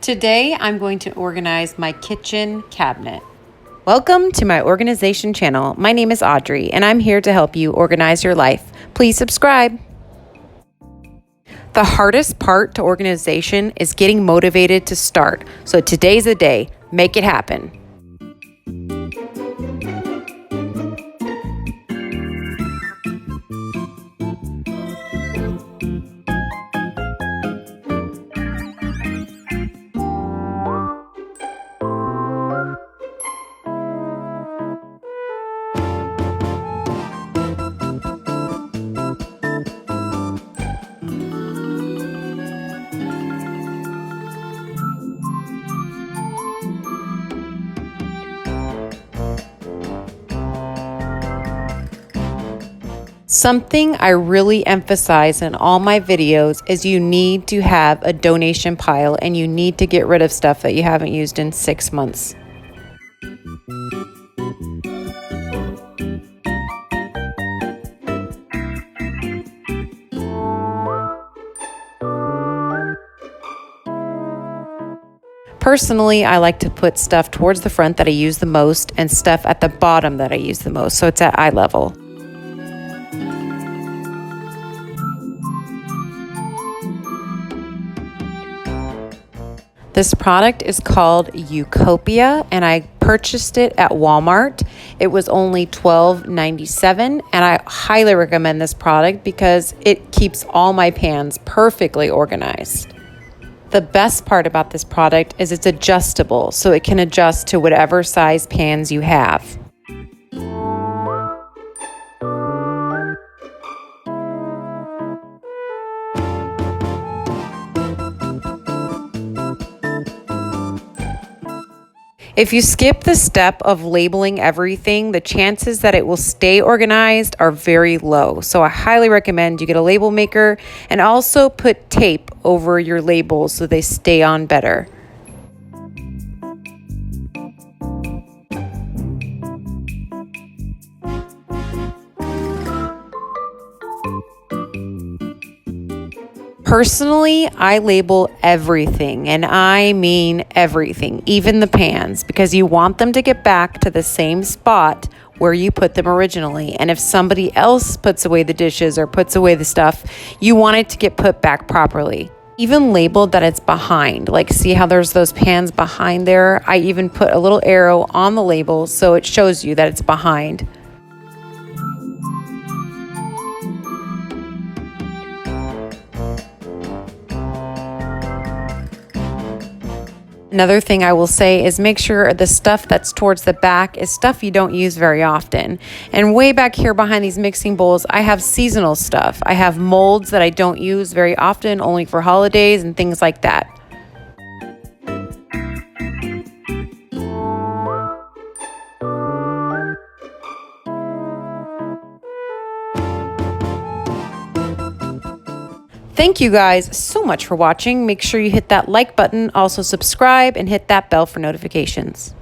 Today, I'm going to organize my kitchen cabinet. Welcome to my organization channel. My name is Audrey, and I'm here to help you organize your life. Please subscribe. The hardest part to organization is getting motivated to start. So today's the day. Make it happen. Something I really emphasize in all my videos is you need to have a donation pile and you need to get rid of stuff that you haven't used in 6 months. Personally, I like to put stuff towards the front that I use the most and stuff at the bottom that I use the most, so it's at eye level. This product is called Utopia, and I purchased it at Walmart. It was only $12.97, and I highly recommend this product because it keeps all my pans perfectly organized. The best part about this product is it's adjustable, so it can adjust to whatever size pans you have. If you skip the step of labeling everything, the chances that it will stay organized are very low. So I highly recommend you get a label maker and also put tape over your labels so they stay on better. Personally, I label everything, and I mean everything, even the pans, because you want them to get back to the same spot where you put them originally. And if somebody else puts away the dishes or puts away the stuff, you want it to get put back properly. Even labeled that it's behind, like see how there's those pans behind there? I even put a little arrow on the label so it shows you that it's behind. Another thing I will say is make sure the stuff that's towards the back is stuff you don't use very often. And way back here behind these mixing bowls, I have seasonal stuff. I have molds that I don't use very often, only for holidays and things like that. Thank you guys so much for watching. Make sure you hit that like button, also subscribe, and hit that bell for notifications.